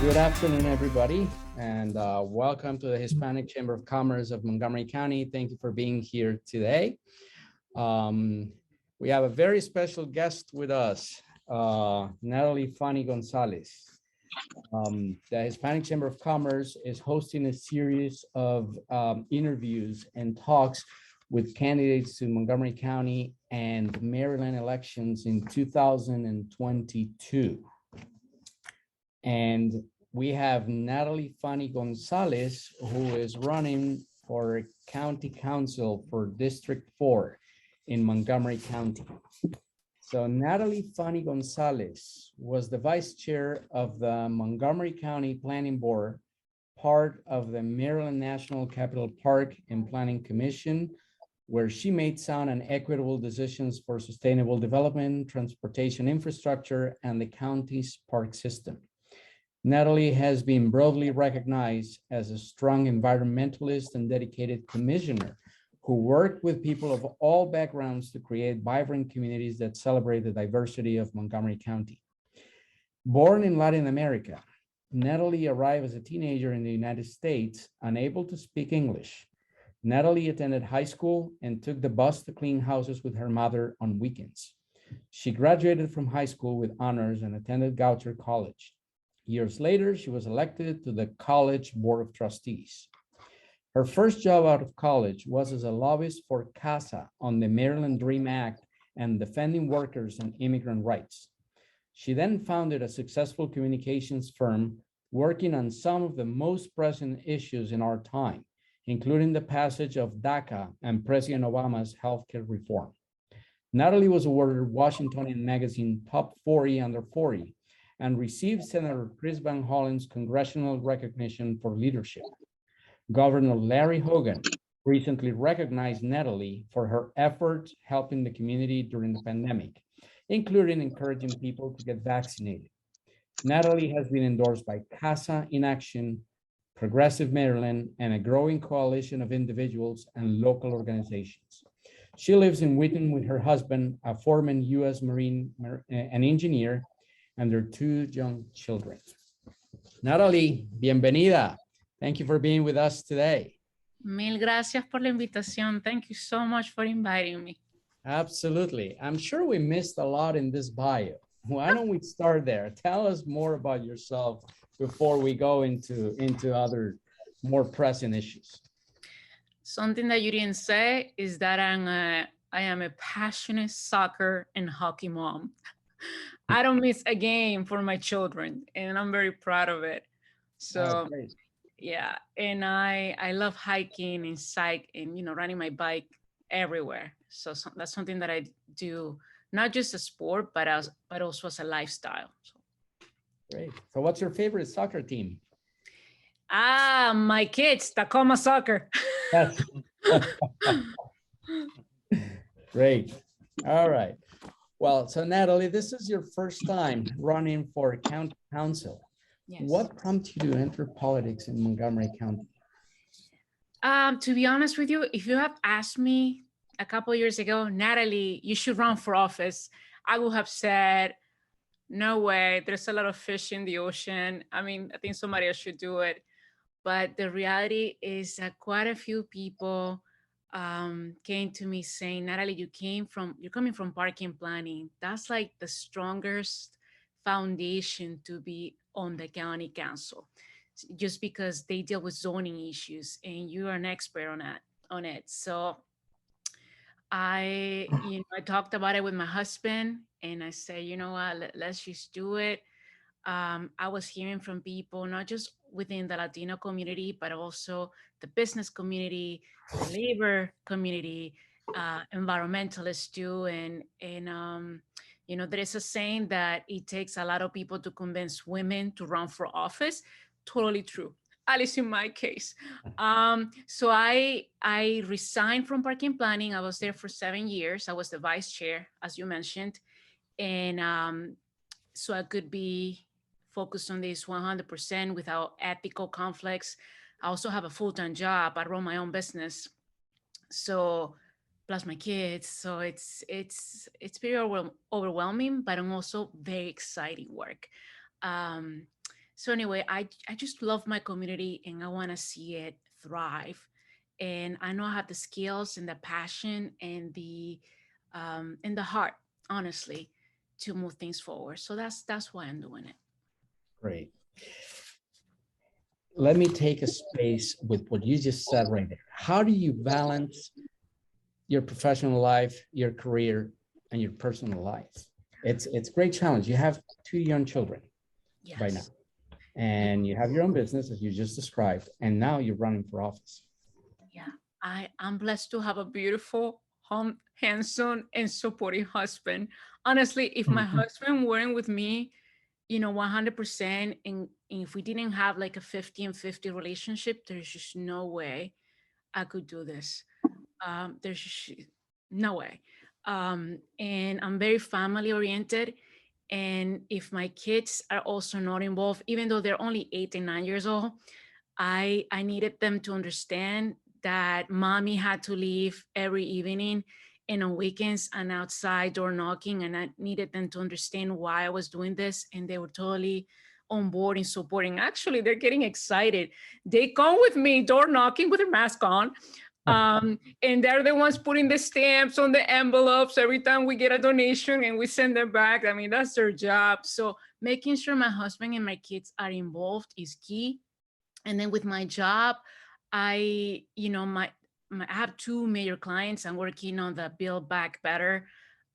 Good afternoon, everybody, and welcome to the Hispanic Chamber of Commerce of Montgomery County. Thank you for being here today. We have a very special guest with us, Natali Fani-González. The Hispanic Chamber of Commerce is hosting a series of interviews and talks with candidates to Montgomery County and Maryland elections in 2022. And we have Natali Fani-González, who is running for County Council for District 4 in Montgomery County. So Natali Fani-González was the vice chair of the Montgomery County Planning Board, part of the Maryland National Capital Park and Planning Commission, where she made sound and equitable decisions for sustainable development, transportation infrastructure, and the county's park system. Natali has been broadly recognized as a strong environmentalist and dedicated commissioner who worked with people of all backgrounds to create vibrant communities that celebrate the diversity of Montgomery County. Born in Latin America, Natali arrived as a teenager in the United States, unable to speak English. Natali attended high school and took the bus to clean houses with her mother on weekends. She graduated from high school with honors and attended Goucher College. Years later, she was elected to the College Board of Trustees. Her first job out of college was as a lobbyist for CASA on the Maryland DREAM Act and defending workers and immigrant rights. She then founded a successful communications firm working on some of the most pressing issues in our time, including the passage of DACA and President Obama's healthcare reform. Natali was awarded Washingtonian Magazine Top 40 Under 40 and received Senator Chris Van Hollen's congressional recognition for leadership. Governor Larry Hogan recently recognized Natali for her efforts helping the community during the pandemic, including encouraging people to get vaccinated. Natali has been endorsed by CASA in Action, Progressive Maryland, and a growing coalition of individuals and local organizations. She lives in Wheaton with her husband, a former U.S. Marine and engineer, and their two young children. Natali, bienvenida. Thank you for being with us today. Mil gracias por la invitación. Thank you so much for inviting me. Absolutely. I'm sure we missed a lot in this bio. Why don't we start there? Tell us more about yourself before we go into other more pressing issues. Something that you didn't say is that I am a passionate soccer and hockey mom. I don't miss a game for my children, and I'm very proud of it. So, yeah, and I love hiking and riding my bike everywhere. So that's something that I do, not just a sport, but also as a lifestyle. So. Great. So what's your favorite soccer team? My kids, Tacoma Soccer. Yes. Great. All right. Well, so Natali, this is your first time running for county council. Yes. What prompted you to enter politics in Montgomery County? To be honest with you, if you have asked me a couple of years ago, Natali, you should run for office, I would have said, no way, there's a lot of fish in the ocean. I mean, I think somebody else should do it. But the reality is that quite a few people came to me saying, Natali, you're coming from parking planning. That's like the strongest foundation to be on the county council, just because they deal with zoning issues and you are an expert on it. So I talked about it with my husband and I said, you know what, let's just do it. I was hearing from people, not just within the Latino community, but also the business community, the labor community, environmentalists too. And there is a saying that it takes a lot of people to convince women to run for office. Totally true, at least in my case. So I resigned from parking planning. I was there for 7 years. I was the vice chair, as you mentioned. And so I could be focused on this 100% without ethical conflicts. I also have a full-time job. I run my own business. So plus my kids. So it's very overwhelming, but also very exciting work. So anyway, I just love my community and I want to see it thrive. And I know I have the skills and the passion and the heart, honestly, to move things forward. So that's why I'm doing it. Great. Let me take a space with what you just said right there. How do you balance your professional life, your career, and your personal life? It's a great challenge. You have 2 young children by now, Yes. and you have your own business, as you just described, and now you're running for office. Yeah. I'm blessed to have a beautiful, handsome, and supporting husband. Honestly, if my husband weren't with me, 100%, and if we didn't have like a 50 and 50 relationship, there's just no way I could do this. There's just no way. And I'm very family oriented. And if my kids are also not involved, even though they're only 8 and 9 years old, I needed them to understand that mommy had to leave every evening and on weekends and outside door knocking. And I needed them to understand why I was doing this. And they were totally on board and supporting. Actually, they're getting excited. They come with me door knocking with their mask on. And they're the ones putting the stamps on the envelopes every time we get a donation and we send them back. I mean, that's their job. So making sure my husband and my kids are involved is key. And then with my job, I have 2 major clients. I'm working on the Build Back Better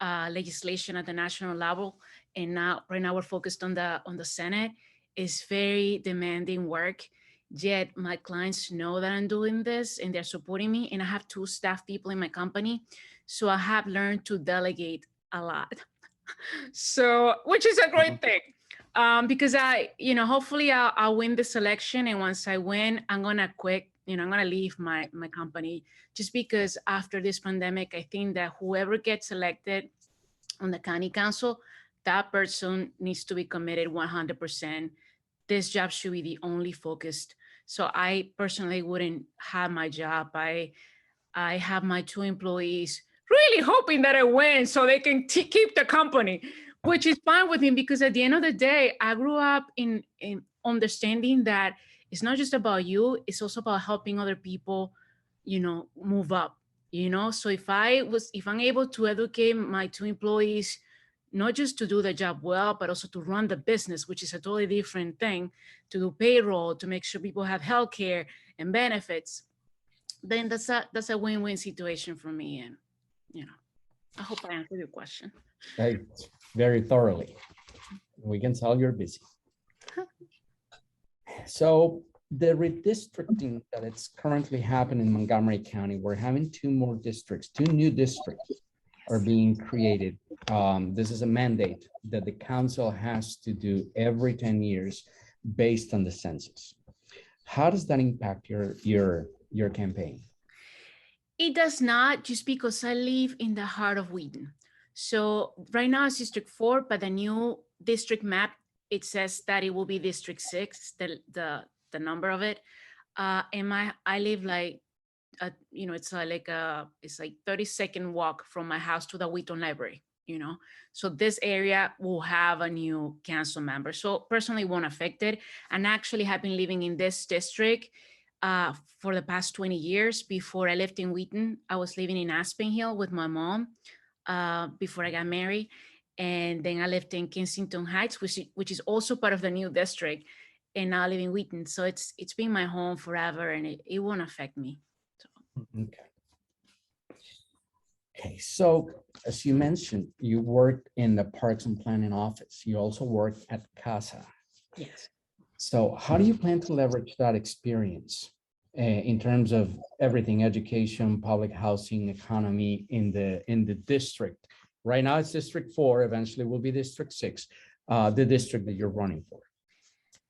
legislation at the national level, and right now we're focused on the Senate. It's very demanding work. Yet my clients know that I'm doing this and they're supporting me. And I have 2 staff people in my company, so I have learned to delegate a lot. So, which is a great thing. Because hopefully I'll win this election. And once I win, I'm going to quit, I'm going to leave my company, just because after this pandemic, I think that whoever gets elected on the county council, that person needs to be committed 100%. This job should be the only focused. So I personally wouldn't have my job. I have my 2 employees really hoping that I win so they can keep the company, which is fine with me, because at the end of the day, I grew up in understanding that it's not just about you, it's also about helping other people, move up, So if I'm able to educate my 2 employees, not just to do the job well, but also to run the business, which is a totally different thing, to do payroll, to make sure people have healthcare and benefits, then that's a win-win situation for me. And I hope I answered your question. Right. Very thoroughly. We can tell you're busy. So the redistricting that it's currently happening in Montgomery County, we're having 2 more districts, 2 new districts are being created. This is a mandate that the council has to do every 10 years based on the census. How does that impact your campaign? It does not, just because I live in the heart of Wheaton. So right now it's District 4, but the new district map, it says that it will be District 6, the number of it. And I live like, it's like 30-second walk from my house to the Wheaton Library, So this area will have a new council member. So personally won't affect it. And actually have been living in this district for the past 20 years. Before I lived in Wheaton, I was living in Aspen Hill with my mom before I got married. And then I lived in Kensington Heights, which is also part of the new district. And now I live in Wheaton. So it's been my home forever, and it won't affect me. So. Okay. Okay, so as you mentioned, you worked in the Parks and Planning office. You also worked at CASA. Yes. So how do you plan to leverage that experience in terms of everything, education, public housing, economy in the district? Right now it's District 4, eventually will be District 6, the district that you're running for.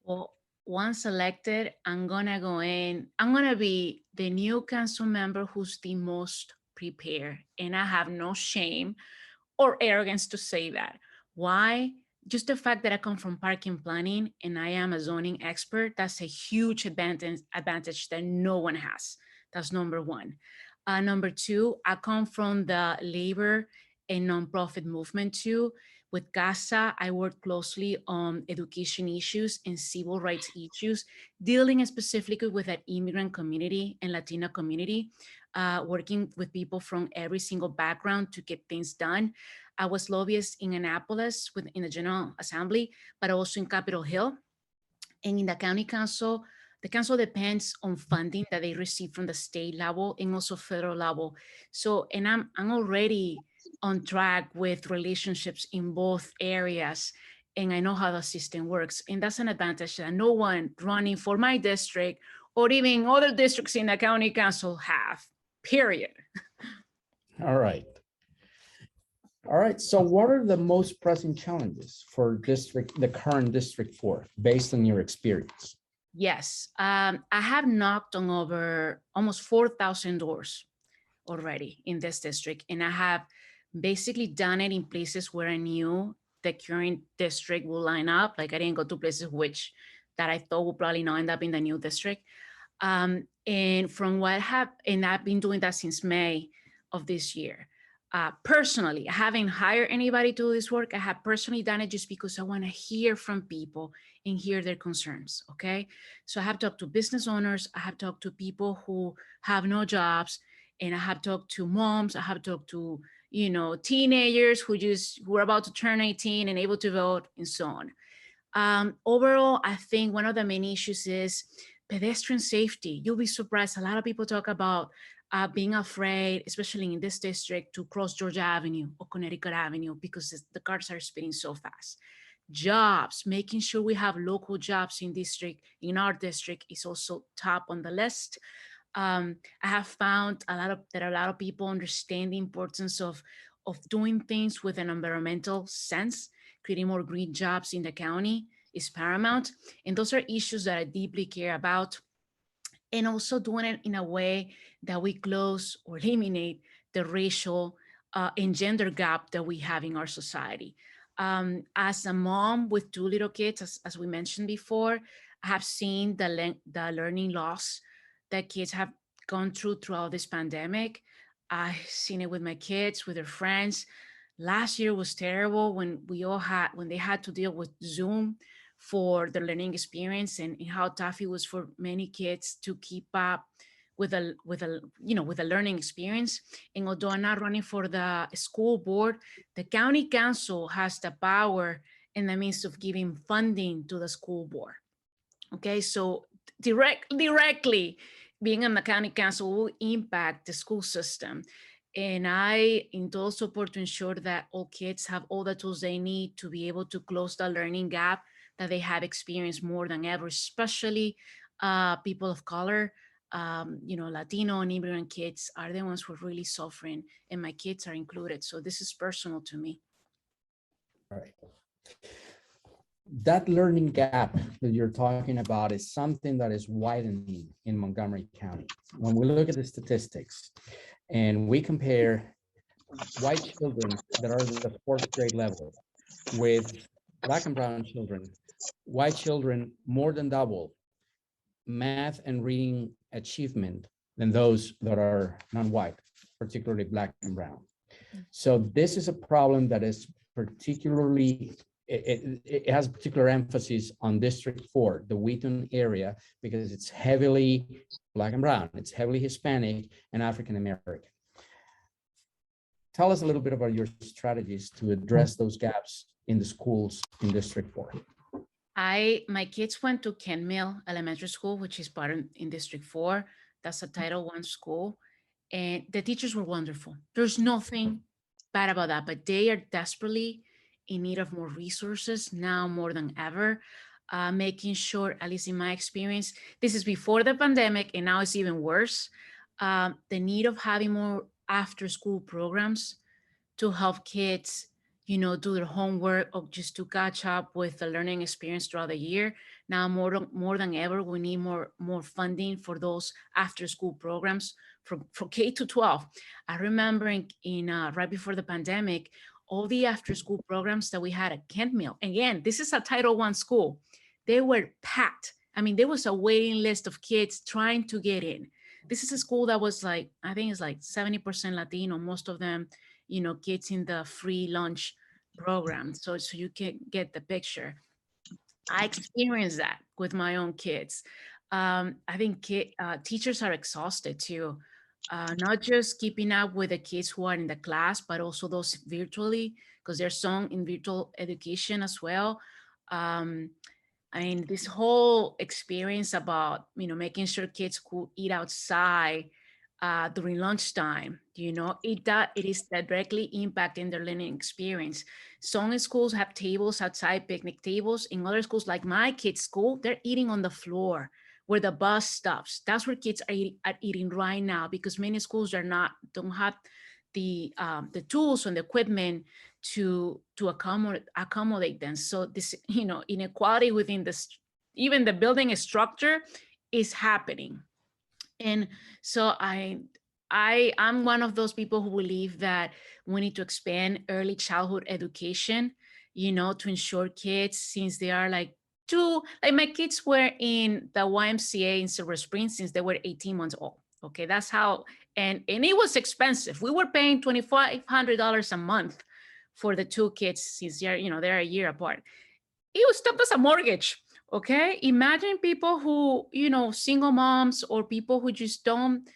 Well, once elected, I'm gonna go in. I'm gonna be the new council member who's the most prepared, and I have no shame or arrogance to say that. Why? Just the fact that I come from parking planning and I am a zoning expert, that's a huge advantage that no one has. That's number 1. Number 2, I come from the labor and nonprofit movement too, With CASA, I work closely on education issues and civil rights issues, dealing specifically with that immigrant community and Latino community, working with people from every single background to get things done. I was lobbyist in Annapolis in the General Assembly, but also in Capitol Hill. And in the county council, the council depends on funding that they receive from the state level and also federal level. So, and I'm already on track with relationships in both areas, and I know how the system works. And that's an advantage that no one running for my district or even other districts in the county council have, period. All right. All right. So what are the most pressing challenges for the current District 4, based on your experience? Yes, I have knocked on over almost 4,000 doors already in this district, and I have basically done it in places where I knew the current district will line up. Like I didn't go to places that I thought would probably not end up in the new district. And I've been doing that since May of this year. Personally, I haven't hired anybody to do this work. I have personally done it just because I want to hear from people and hear their concerns. Okay. So I have talked to business owners. I have talked to people who have no jobs, and I have talked to moms. I have talked to, teenagers who are about to turn 18 and able to vote, and so on. Overall, I think one of the main issues is pedestrian safety. You'll be surprised. A lot of people talk about being afraid, especially in this district, to cross Georgia Avenue or Connecticut Avenue because the cars are speeding so fast. Jobs, making sure we have local jobs in our district is also top on the list. I have found that a lot of people understand the importance of doing things with an environmental sense. Creating more green jobs in the county is paramount. And those are issues that I deeply care about. And also doing it in a way that we close or eliminate the racial and gender gap that we have in our society. As a mom with two little kids, as we mentioned before, I have seen the learning loss that kids have gone throughout this pandemic. I've seen it with my kids, with their friends. Last year was terrible when they had to deal with Zoom for the learning experience, and how tough it was for many kids to keep up with a learning experience. And although I'm not running for the school board, the county council has the power and the means of giving funding to the school board. Okay, so directly being on the county council will impact the school system. And I in total support to ensure that all kids have all the tools they need to be able to close the learning gap that they have experienced more than ever, especially people of color. Latino and immigrant kids are the ones who are really suffering, and my kids are included. So this is personal to me. All right. That learning gap that you're talking about is something that is widening in Montgomery County. When we look at the statistics and we compare white children that are at the 4th grade level with Black and brown children, white children more than double math and reading achievement than those that are non-white, particularly Black and brown. So this is a problem that is particularly, it has particular emphasis on District 4, the Wheaton area, because it's heavily Black and brown, it's heavily Hispanic and African American. Tell us a little bit about your strategies to address those gaps in the schools in District 4. My kids went to Kent Mill Elementary School, which is part in District 4. That's a Title I school. And the teachers were wonderful. There's nothing bad about that, but they are desperately in need of more resources now more than ever. Making sure, at least in my experience, this is before the pandemic and now it's even worse. The need of having more after school programs to help kids do their homework or just to catch up with the learning experience throughout the year. Now more than ever, we need more funding for those after school programs from K to 12. I remember in right before the pandemic, all the after school programs that we had at Kent Mill. Again, this is a Title I school. They were packed. I mean, there was a waiting list of kids trying to get in. This is a school that was I think it's 70% Latino, most of them, kids in the free lunch program. So you can get the picture. I experienced that with my own kids. I think teachers are exhausted too, not just keeping up with the kids who are in the class, but also those virtually, because there's some in virtual education as well. Um, I mean, this whole experience about, making sure kids could eat outside during lunchtime, it is directly impacting their learning experience. Some schools have tables outside, picnic tables. In other schools, like my kids' school, they're eating on the floor where the bus stops. That's where kids are eating right now, because many schools don't have the tools and the equipment to accommodate them. So this, inequality within even the building structure is happening. And so I'm one of those people who believe that we need to expand early childhood education, to ensure kids, since they are like my kids were in the YMCA in Silver Spring since they were 18 months old. Okay, that's how, and it was expensive. We were paying $2,500 a month for the two kids since they're a year apart. It was tough as a mortgage. Okay, imagine people who, single moms or people who just don't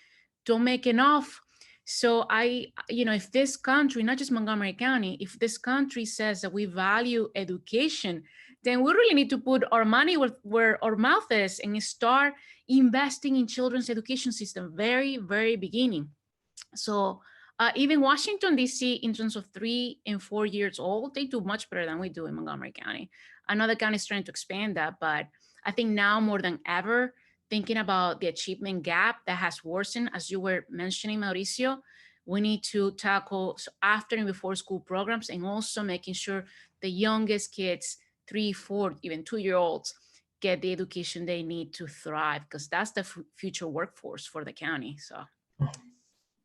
make enough. So if this country, not just Montgomery County, if this country says that we value education, then we really need to put our money where our mouth is and start investing in children's education system very, very beginning. So even Washington, D.C., in terms of 3 and 4 years old, they do much better than we do in Montgomery County. Another county is trying to expand that, but I think now more than ever, thinking about the achievement gap that has worsened, as you were mentioning, Mauricio, we need to tackle after and before school programs, and also making sure the youngest kids, 3, 4, even 2-year-olds, get the education they need to thrive, because that's the future workforce for the county. So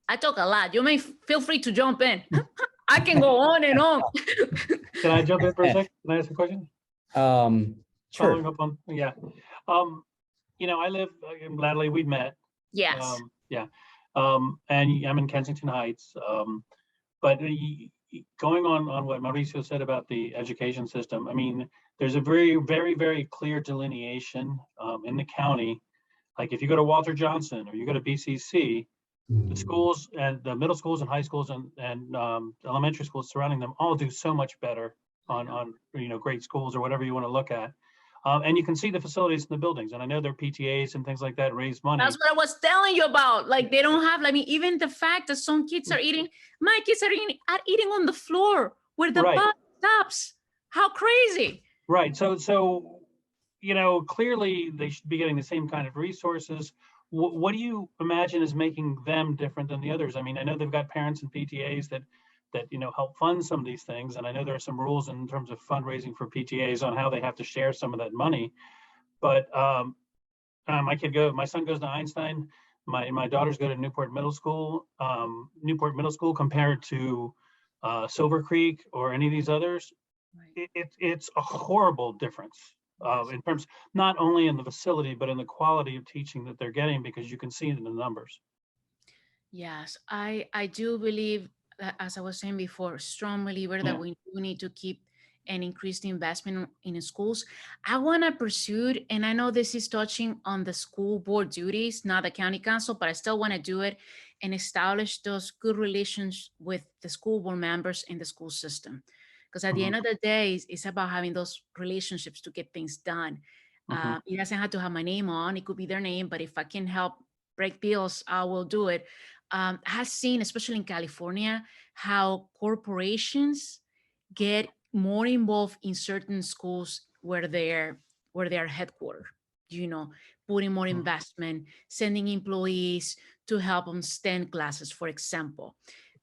I talk a lot. You may feel free to jump in. I can go on and on. Can I jump in for a second? Can I ask a question? Sure. Following up on, yeah. I live in Gladly, we've met. Yes. Yeah. And I'm in Kensington Heights. But going on what Mauricio said about the education system, I mean, there's a very, very, very clear delineation in the county. Like if you go to Walter Johnson or you go to BCC, the schools and the middle schools and high schools and elementary schools surrounding them all do so much better on great schools or whatever you want to look at. And you can see the facilities in the buildings. And I know there are PTAs and things like that raise money. That's what I was telling you about. Like they don't have, even the fact that some kids are eating, my kids are eating on the floor where the bus stops. How crazy. Right. So, clearly they should be getting the same kind of resources. What do you imagine is making them different than the others? I mean, I know they've got parents and PTAs that help fund some of these things, and I know there are some rules in terms of fundraising for PTAs on how they have to share some of that money. But my son goes to Einstein. My daughters go to Newport Middle School. Newport Middle School compared to Silver Creek or any of these others, right. It's a horrible difference. In terms, not only in the facility, but in the quality of teaching that they're getting, because you can see it in the numbers. Yes, I do believe, as I was saying before, strong believer that we do need to keep and increase the investment in schools. I want to pursue, and I know this is touching on the school board duties, not the county council, but I still want to do it and establish those good relations with the school board members in the school system. Because at the end of the day, it's about having those relationships to get things done. It doesn't have to have my name on. It could be their name, but if I can help break bills, I will do it. I have seen, especially in California, how corporations get more involved in certain schools where they're headquartered, putting more investment, sending employees to help them STEM classes, for example.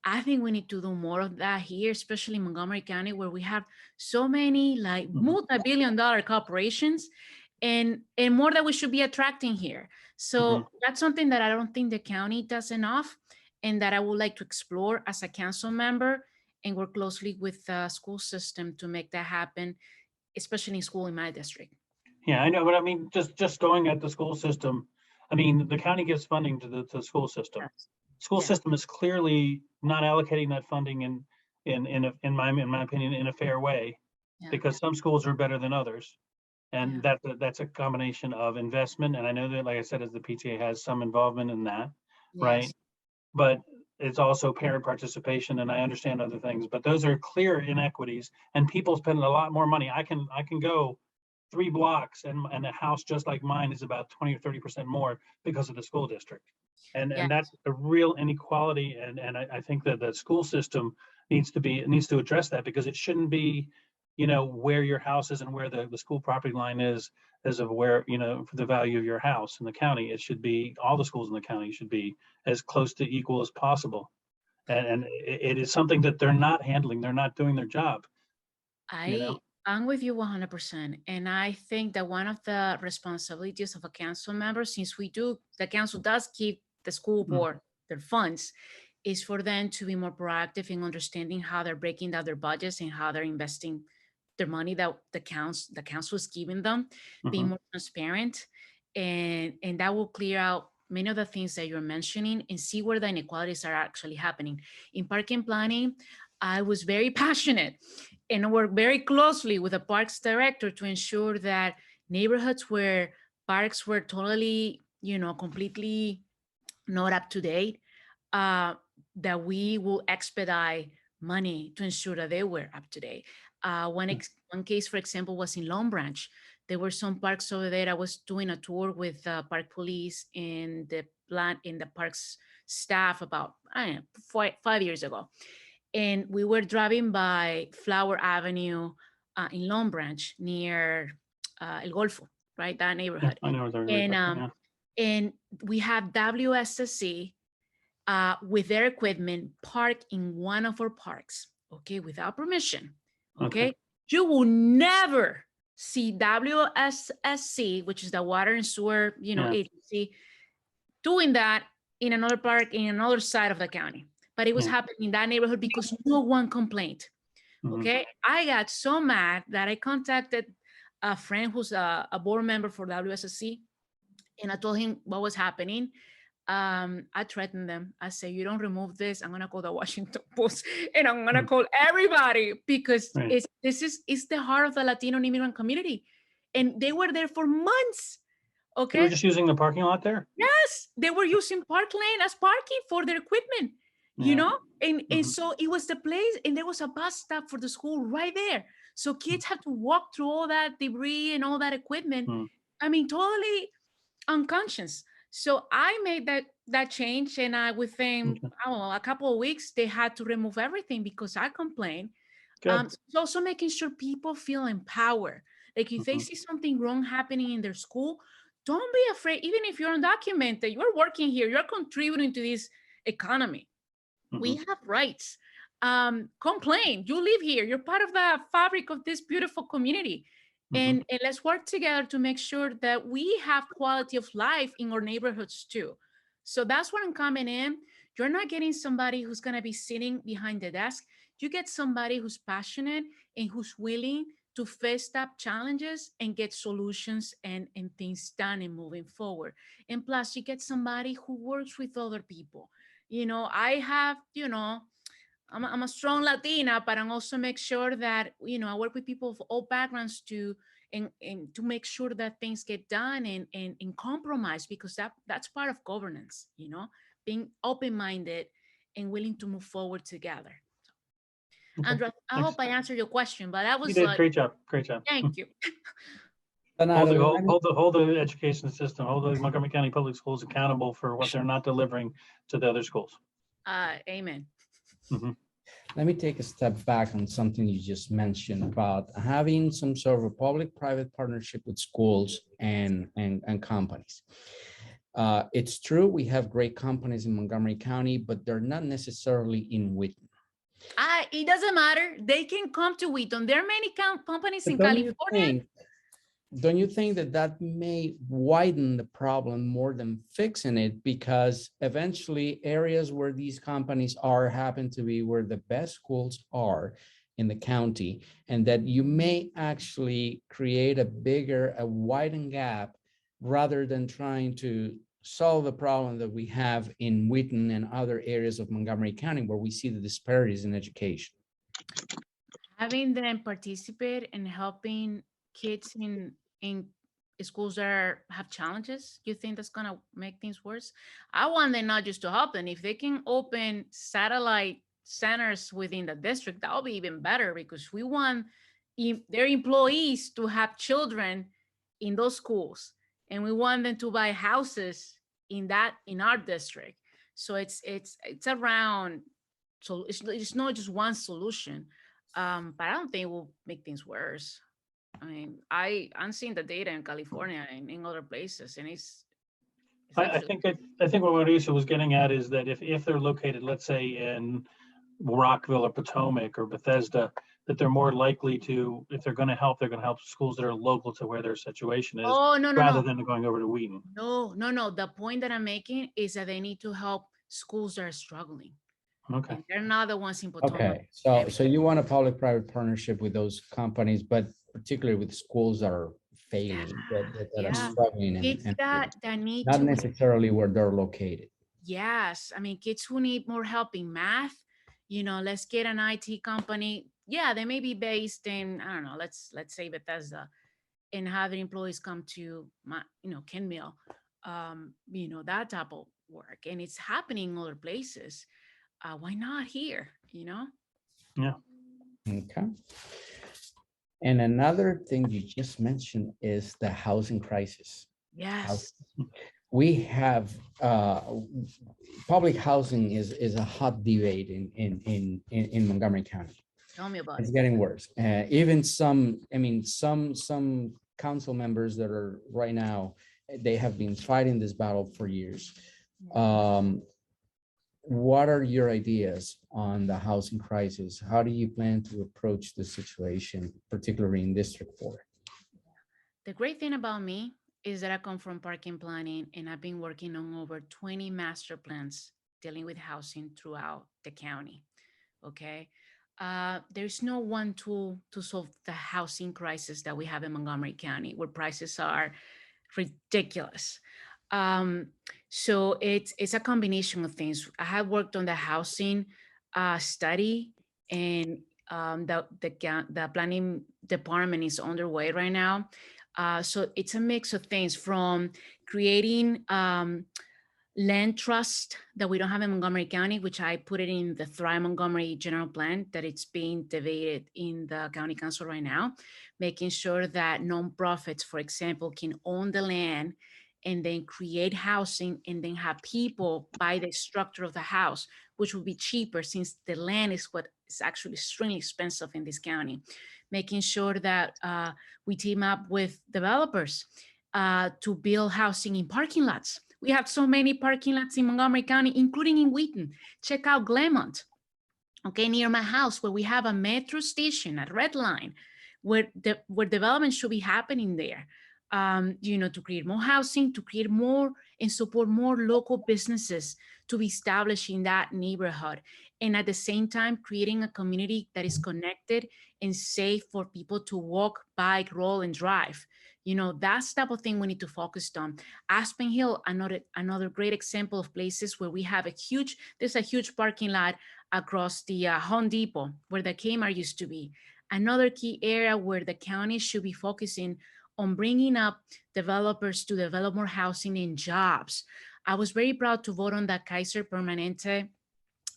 I think we need to do more of that here, especially in Montgomery County, where we have so many multi-billion-dollar corporations and more that we should be attracting here. So that's something that I don't think the county does enough, and that I would like to explore as a council member and work closely with the school system to make that happen, especially in school in my district. Yeah, I know, but I mean, just going at the school system, I mean, the county gives funding to the school system. Yes. School system is clearly not allocating that funding in in my opinion, in a fair way, Yeah. because some schools are better than others. And that's a combination of investment. And I know that, like I said, as the PTA has some involvement in that, right? Yes. But it's also parent participation, and I understand other things, but those are clear inequities, and people spend a lot more money. I can go 3 blocks and a house just like mine is about 20 or 30% more because of the school district. And Yeah. that's a real inequality. And I think that the school system needs to address that, because it shouldn't be, where your house is and where the school property line is as of where, for the value of your house in the county. It should be, all the schools in the county should be as close to equal as possible. And it is something that they're not handling. They're not doing their job. I'm with you 100%. And I think that one of the responsibilities of a council member, since the council does give the school board their funds, is for them to be more proactive in understanding how they're breaking down their budgets and how they're investing their money that the council is giving them, being more transparent. And that will clear out many of the things that you're mentioning and see where the inequalities are actually happening. In parking planning, I was very passionate and worked very closely with the parks director to ensure that neighborhoods where parks were totally, completely not up to date, that we will expedite money to ensure that they were up to date. One case, for example, was in Long Branch. There were some parks over there. I was doing a tour with park police and the parks staff about, I don't know, 5 years ago. And we were driving by Flower Avenue in Long Branch near El Golfo, right? That neighborhood. I know where they're and we have WSSC with their equipment parked in one of our parks, okay, without permission, okay? You will never see WSSC, which is the Water and Sewer, agency, doing that in another park in another side of the county. But it was happening in that neighborhood because no one complained, okay? I got so mad that I contacted a friend who's a board member for WSSC, and I told him what was happening. I threatened them. I said, you don't remove this, I'm gonna call the Washington Post and I'm gonna call everybody, because it's the heart of the Latino immigrant community. And they were there for months, okay? They were just using the parking lot there? Yes, they were using Park Lane as parking for their equipment, And so it was the place, and there was a bus stop for the school right there. So kids have to walk through all that debris and all that equipment. I mean, totally unconscious. So I made that change, and within I don't know, a couple of weeks, they had to remove everything because I complained. It's also making sure people feel empowered. Like if they see something wrong happening in their school, don't be afraid. Even if you're undocumented, you're working here, you're contributing to this economy. We have rights. Complain. You live here. You're part of the fabric of this beautiful community. And let's work together to make sure that we have quality of life in our neighborhoods too. So that's where I'm coming in. You're not getting somebody who's going to be sitting behind the desk. You get somebody who's passionate and who's willing to face up challenges and get solutions and things done and moving forward. And plus, you get somebody who works with other people. I have, I'm a strong Latina, but I'm also make sure that, I work with people of all backgrounds to make sure that things get done and compromise, because that's part of governance, being open-minded and willing to move forward together. Andrew, I hope I answered your question, but that was you did. Great job. Thank you. Hold the education system, hold the Montgomery County Public Schools accountable for what they're not delivering to the other schools. Amen. Let me take a step back on something you just mentioned about having some sort of a public-private partnership with schools and companies. It's true, we have great companies in Montgomery County, but they're not necessarily in Wheaton. It doesn't matter. They can come to Wheaton. There are many companies in California. Don't you think that may widen the problem more than fixing it? Because eventually areas where these companies happen to be where the best schools are in the county, and that you may actually create a widened gap rather than trying to solve the problem that we have in Wheaton and other areas of Montgomery County where we see the disparities in education. Having them participate in helping kids in schools that have challenges, you think that's gonna make things worse? I want them not just to help them. If they can open satellite centers within the district, that will be even better, because we want their employees to have children in those schools, and we want them to buy houses in our district. So it's around. So it's not just one solution, but I don't think it will make things worse. I mean, I'm seeing the data in California and in other places, and it's I actually. think what Mauricio was getting at is that if they're located, let's say in Rockville or Potomac or Bethesda, that they're more likely to, if they're going to help, they're going to help schools that are local to where their situation is, Oh, no, no, rather no, than going over to Wheaton. no, no, no. The point that I'm making is that they need to help schools that are struggling, Okay. and they're not the ones in Potomac. Okay, so you want a public-private partnership with those companies, but particularly with schools that are failing, that are Yeah, struggling, kids and that need not to. necessarily where they're located. Yes, I mean, kids who need more help in math, let's get an IT company. Yeah, they may be based in, I don't know, let's say Bethesda, and have the employees come to my, Ken Mill, that type of work. And it's happening in other places. Why not here, Yeah. Okay. And another thing you just mentioned is the housing crisis. Yes. We have public housing is a hot debate in Montgomery County. Tell me about It's it. getting worse. Even some council members that are right now, they have been fighting this battle for years. What are your ideas on the housing crisis? How do you plan to approach the situation, particularly in District 4? The great thing about me is that I come from parking planning, and I've been working on over 20 master plans dealing with housing throughout the county. Okay. There's no one tool to solve the housing crisis that we have in Montgomery County, where prices are ridiculous. So it's a combination of things. I have worked on the housing study, and the planning department is underway right now. So it's a mix of things, from creating land trust that we don't have in Montgomery County, which I put it in the Thrive Montgomery general plan that it's being debated in the county council right now, making sure that nonprofits, for example, can own the land and then create housing and then have people buy the structure of the house, which will be cheaper since the land is what is actually extremely expensive in this county. Making sure that we team up with developers to build housing in parking lots. We have so many parking lots in Montgomery County, including in Wheaton. Check out Glenmont, okay, near my house, where we have a metro station, a red line, where development should be happening there. To create more housing, to create more and support more local businesses to be established in that neighborhood. And at the same time, creating a community that is connected and safe for people to walk, bike, roll, and drive. That's the type of thing we need to focus on. Aspen Hill, another great example of places where we have there's a huge parking lot across the Home Depot where the Kmart used to be. Another key area where the county should be focusing on bringing up developers to develop more housing and jobs. I was very proud to vote on the Kaiser Permanente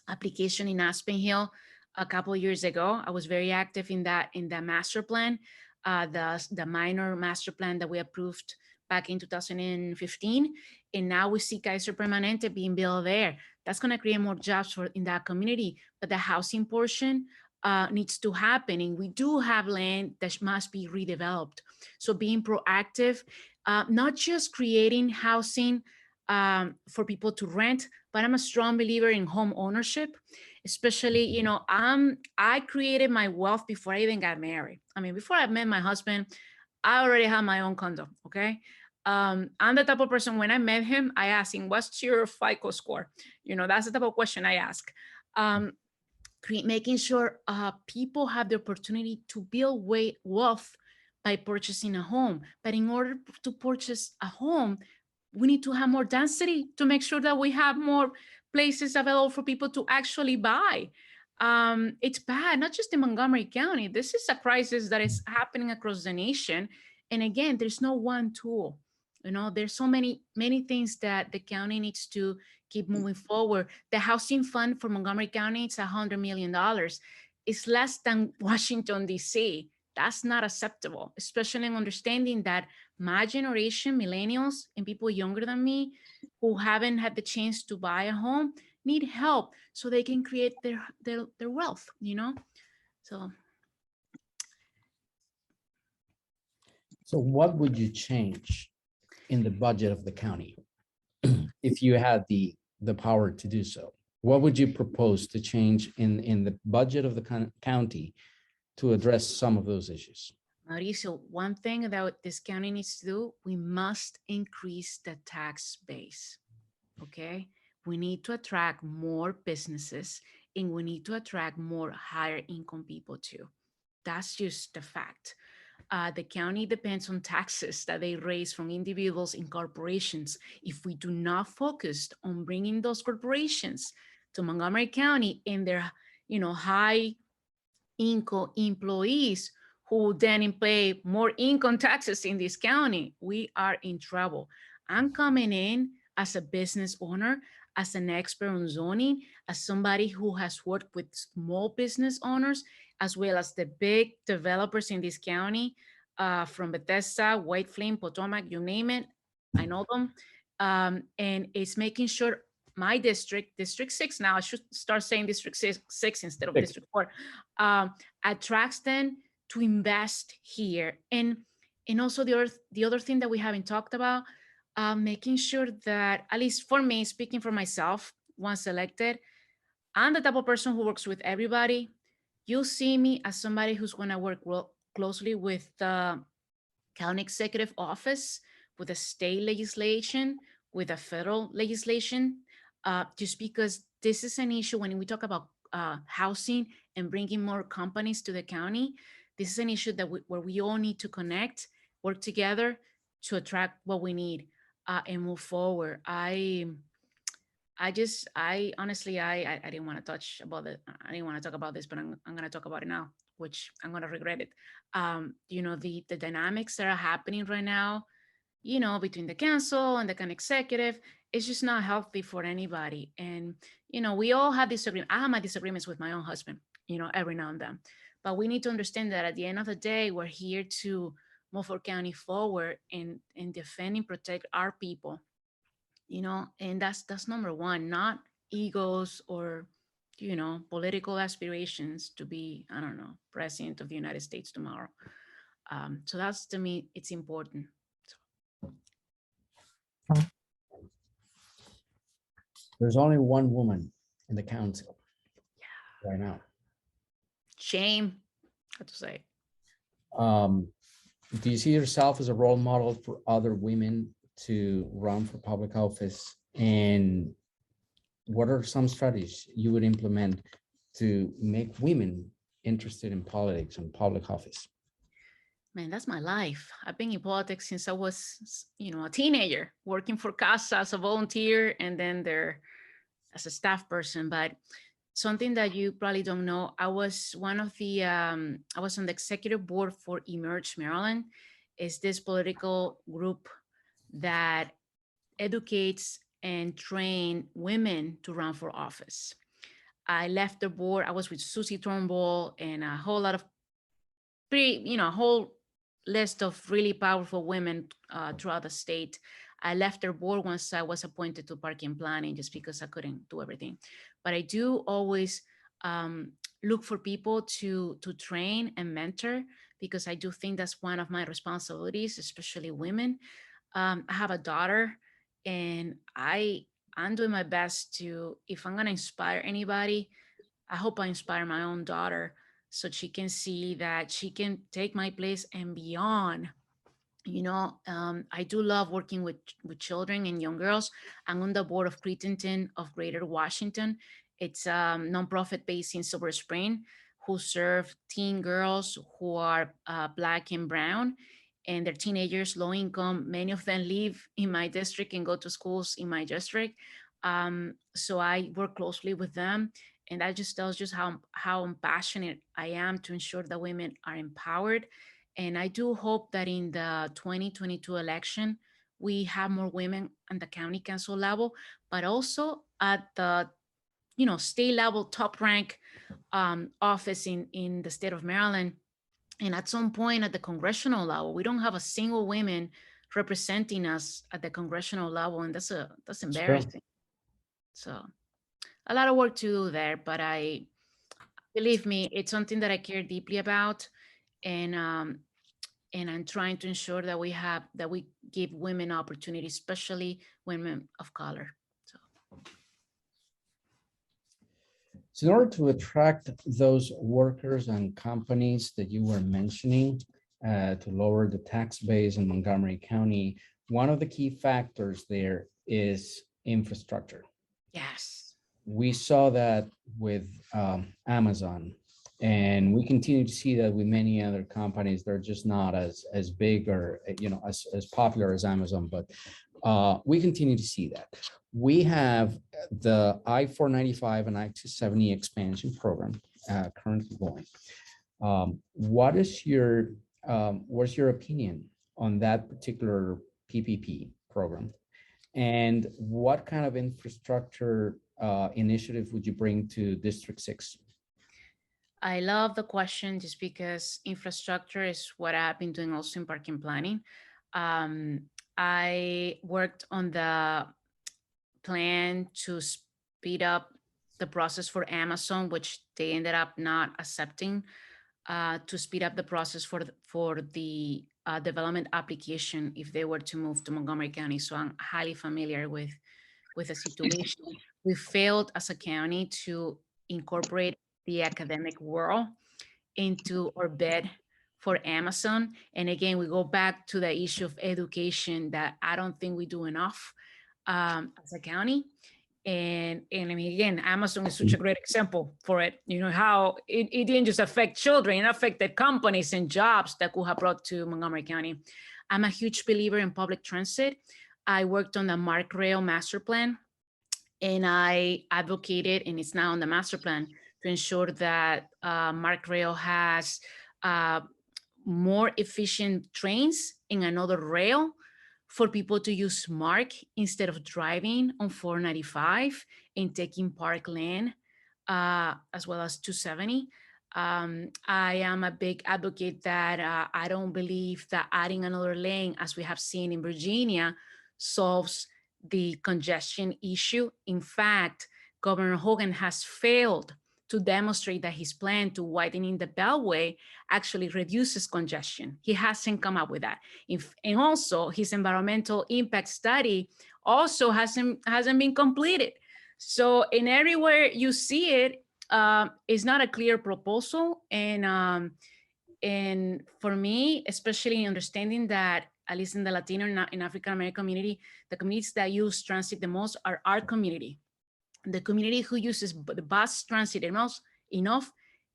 application in Aspen Hill a couple of years ago. I was very active in the master plan, the minor master plan that we approved back in 2015. And now we see Kaiser Permanente being built there. That's going to create more jobs in that community. But the housing portion needs to happen. And we do have land that must be redeveloped. So being proactive, not just creating housing for people to rent, but I'm a strong believer in home ownership, especially, I created my wealth before I even got married. I mean, before I met my husband, I already had my own condo, okay? I'm the type of person, when I met him, I asked him, what's your FICO score? That's the type of question I ask. Making sure people have the opportunity to build wealth by purchasing a home. But in order to purchase a home, we need to have more density to make sure that we have more places available for people to actually buy. It's bad, not just in Montgomery County. This is a crisis that is happening across the nation. And again, there's no one tool. You know, there's so many things that the county needs to keep moving forward. The housing fund for Montgomery County, it's $100 million. It's less than Washington, D.C. That's not acceptable, especially in understanding that my generation, millennials, and people younger than me who haven't had the chance to buy a home need help so they can create their wealth, you know? So what would you change in the budget of the county if you had the power to do so? What would you propose to change in the budget of the county to address some of those issues? Mauricio, one thing that this county needs to do, we must increase the tax base, okay? We need to attract more businesses and we need to attract more higher income people too. That's just the fact. The county depends on taxes that they raise from individuals and corporations. If we do not focus on bringing those corporations to Montgomery County and their, high income employees who then pay more income taxes in this county, we are in trouble. I'm coming in as a business owner, as an expert on zoning, as somebody who has worked with small business owners, as well as the big developers in this county, from Bethesda, White Flame, Potomac, you name it, I know them. And it's making sure my district, District 6 now, I should start saying District 6 instead of District 4, attracts them to invest here. And also the other thing that we haven't talked about, making sure that, at least for me, speaking for myself, once elected, I'm the type of person who works with everybody. You'll see me as somebody who's going to work closely with the county executive office, with the state legislation, with the federal legislation, just because this is an issue when we talk about housing and bringing more companies to the county. This is an issue that where we all need to connect, work together to attract what we need and move forward. I honestly, I didn't want to touch about it. I didn't want to talk about this, but I'm going to talk about it now, which I'm going to regret it. The dynamics that are happening right now, between the council and the county executive, it's just not healthy for anybody. And, we all have disagreements. I have my disagreements with my own husband, every now and then. But we need to understand that at the end of the day, we're here to move our county forward and defend and protect our people, and that's number one, not egos or, political aspirations to be, I don't know, president of the United States tomorrow. So that's, to me, it's important. There's only one woman in the council right now. Shame, I have to say. Do you see yourself as a role model for other women to run for public office? And what are some strategies you would implement to make women interested in politics and public office? Man, that's my life. I've been in politics since I was, a teenager, working for CASA as a volunteer and then there as a staff person. But something that you probably don't know, I was one of the, I was on the executive board for Emerge Maryland. It's this political group that educates and train women to run for office. I left the board. I was with Susie Turnbull and a whole lot of a whole list of really powerful women throughout the state. I left their board once I was appointed to parking planning just because I couldn't do everything. But I do always look for people to train and mentor, because I do think that's one of my responsibilities, especially women. I have a daughter, and I'm doing my best to, if I'm gonna inspire anybody, I hope I inspire my own daughter so she can see that she can take my place and beyond. I do love working with children and young girls. I'm on the board of Creatington of Greater Washington. It's a nonprofit based in Silver Spring who serve teen girls who are Black and brown, and they're teenagers, low income. Many of them live in my district and go to schools in my district. So I work closely with them And that just tells you how passionate I am to ensure that women are empowered. And I do hope that in the 2022 election, we have more women on the county council level, but also at the state level top rank office in the state of Maryland. And at some point at the congressional level, we don't have a single woman representing us at the congressional level, and that's True. embarrassing. So a lot of work to do there, but believe me, it's something that I care deeply about, and I'm trying to ensure that we give women opportunities, especially women of color. So in order to attract those workers and companies that you were mentioning, to lower the tax base in Montgomery County, one of the key factors there is infrastructure. Yes. We saw that with Amazon, and we continue to see that with many other companies. They're just not as big or as popular as Amazon, but we continue to see that. We have the I-495 and I-270 expansion program currently going. What's your opinion on that particular PPP program? And what kind of infrastructure initiative would you bring to District 6? I love the question just because infrastructure is what I've been doing also in parking planning. I worked on the plan to speed up the process for Amazon, which they ended up not accepting, to speed up the process for the development application if they were to move to Montgomery County. So I'm highly familiar with the situation. We failed as a county to incorporate the academic world into our bid for Amazon. And again, we go back to the issue of education that I don't think we do enough as a county. And I mean, again, Amazon is such a great example for it. How it didn't just affect children, it affected companies and jobs that could have brought to Montgomery County. I'm a huge believer in public transit. I worked on the Mark Rail master plan, and I advocated, and it's now on the master plan, to ensure that Mark Rail has more efficient trains in another rail for people to use Mark instead of driving on 495 and taking Park Lane, as well as 270. I am a big advocate that I don't believe that adding another lane, as we have seen in Virginia, solves the congestion issue. In fact, Governor Hogan has failed to demonstrate that his plan to widening the Beltway actually reduces congestion. He hasn't come up with that. And also his environmental impact study also hasn't been completed. So in everywhere you see it, it's not a clear proposal. And for me, especially understanding that, at least in the Latino and African American community, the communities that use transit the most are our community. The community who uses the bus transit enough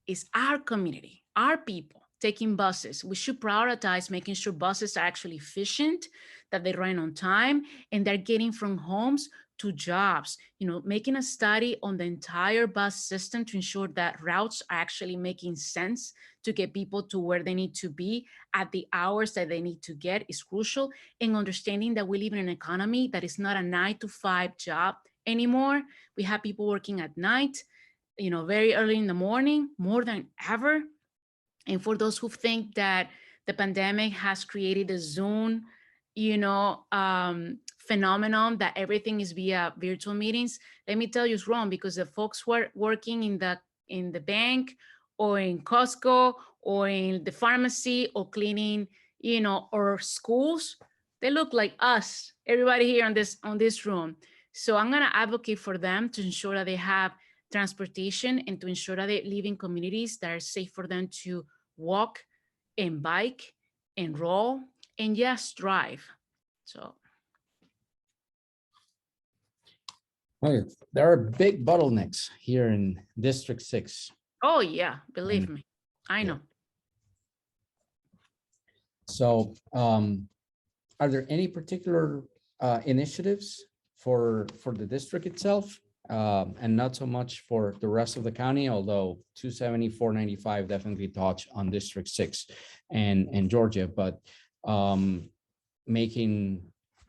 is our community, our people taking buses. We should prioritize making sure buses are actually efficient, that they run on time, and they're getting from homes to jobs. Making a study on the entire bus system to ensure that routes are actually making sense to get people to where they need to be at the hours that they need to get is crucial. And understanding that we live in an economy that is not a 9-to-5 job anymore. We have people working at night, very early in the morning, more than ever. And for those who think that the pandemic has created a Zoom, phenomenon that everything is via virtual meetings, let me tell you, it's wrong, because the folks who are working in the bank or in Costco or in the pharmacy or cleaning, or schools, they look like us, everybody here on this room. So I'm gonna advocate for them to ensure that they have transportation and to ensure that they live in communities that are safe for them to walk and bike and roll and just drive. So. Well, there are big bottlenecks here in District 6. Oh yeah, believe me, I know. So are there any particular initiatives for the district itself and not so much for the rest of the county, although 270, 495 definitely touch on District 6 and Georgia, but making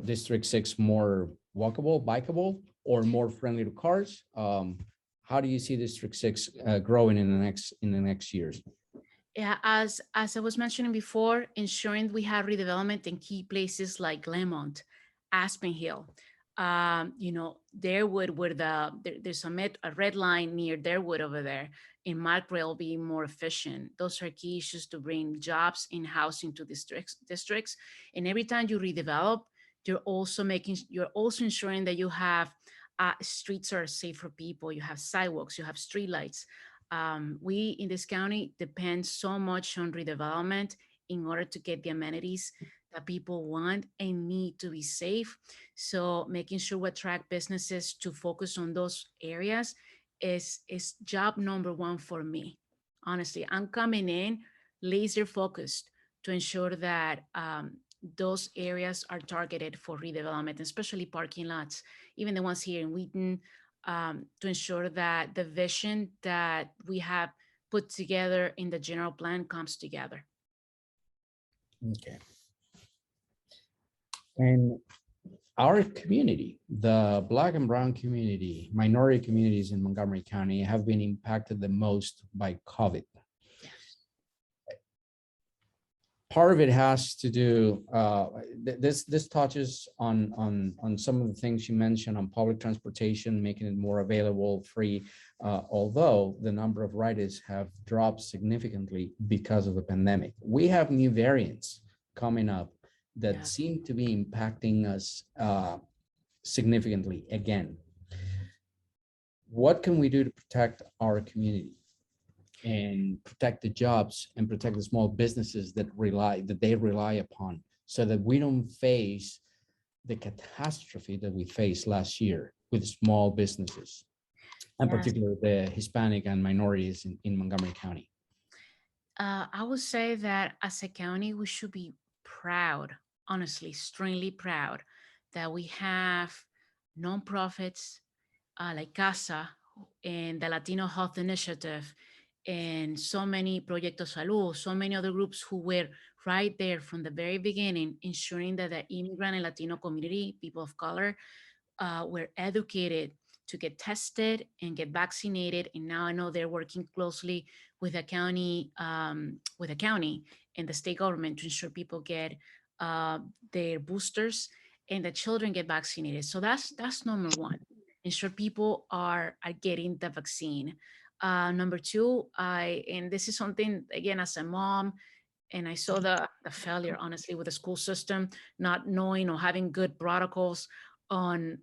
District 6 more walkable, bikeable, or more friendly to cars. How do you see District 6 growing in the next years? Yeah, as I was mentioning before, ensuring we have redevelopment in key places like Glenmont, Aspen Hill, Deerwood, where there's a red line near Deerwood over there. In Markrail, be more efficient. Those are key issues to bring jobs in housing to districts. And every time you redevelop, you're also ensuring that you have streets are safe for people. You have sidewalks, you have streetlights. We in this county depend so much on redevelopment in order to get the amenities that people want and need to be safe. So making sure we attract businesses to focus on those areas is job number one for me. Honestly, I'm coming in laser focused to ensure that those areas are targeted for redevelopment, especially parking lots, even the ones here in Wheaton, to ensure that the vision that we have put together in the general plan comes together. Okay. And our community, the Black and Brown community, minority communities in Montgomery County have been impacted the most by COVID. Part of it has to do, this touches on some of the things you mentioned on public transportation, making it more available, free, although the number of riders have dropped significantly because of the pandemic. We have new variants coming up that seem to be impacting us significantly again. What can we do to protect our community and protect the jobs and protect the small businesses that they rely upon, so that we don't face the catastrophe that we faced last year with small businesses, and particularly the Hispanic and minorities in Montgomery County? I would say that as a county, we should be proud, honestly, extremely proud that we have nonprofits like CASA and the Latino Health Initiative and so many Proyecto Salud, so many other groups who were right there from the very beginning, ensuring that the immigrant and Latino community, people of color, were educated to get tested and get vaccinated. And now I know they're working closely with the county, and the state government to ensure people get their boosters and the children get vaccinated. So that's number one. Ensure people are getting the vaccine. Number two, and this is something, again, as a mom, and I saw the failure, honestly, with the school system, not knowing or having good protocols on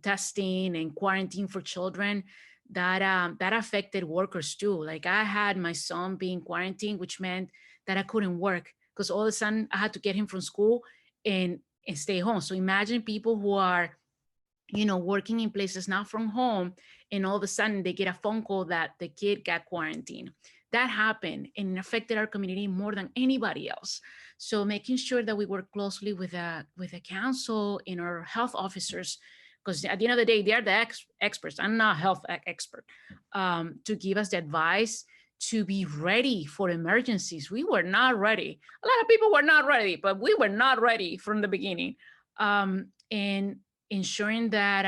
testing and quarantine for children, that affected workers too. Like I had my son being quarantined, which meant that I couldn't work because all of a sudden I had to get him from school and stay home. So imagine people who are working in places not from home, and all of a sudden they get a phone call that the kid got quarantined. That happened and it affected our community more than anybody else. So making sure that we work closely with the council and our health officers, because at the end of the day, they are the experts. I'm not a health expert, to give us the advice to be ready for emergencies. We were not ready. A lot of people were not ready, but we were not ready from the beginning. And ensuring that,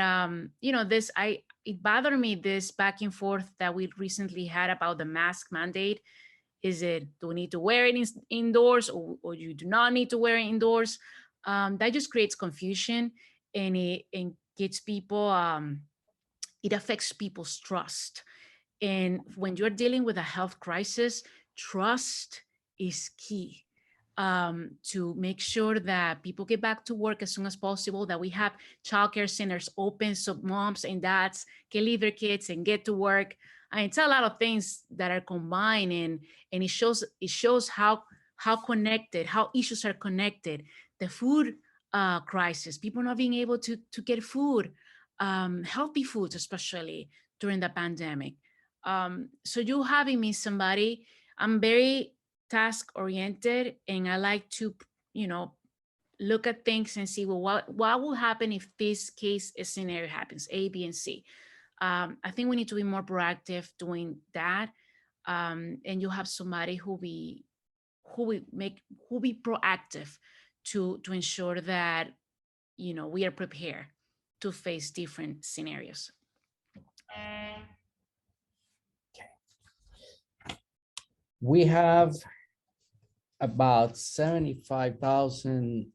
it bothered me, this back and forth that we recently had about the mask mandate. Do we need to wear it indoors or you do not need to wear it indoors? That just creates confusion, and it gets people, it affects people's trust. And when you're dealing with a health crisis, trust is key. To make sure that people get back to work as soon as possible, that we have childcare centers open so moms and dads can leave their kids and get to work. And it's a lot of things that are combined, and it shows how connected, how issues are connected. The food crisis, people not being able to get food, healthy foods, especially during the pandemic. So you having me somebody, I'm very task oriented, and I like to, look at things and see, well, what will happen if this case scenario happens, A, B, and C. I think we need to be more proactive doing that. And you have somebody who be proactive to ensure that, you know, we are prepared to face different scenarios. We have about 75,000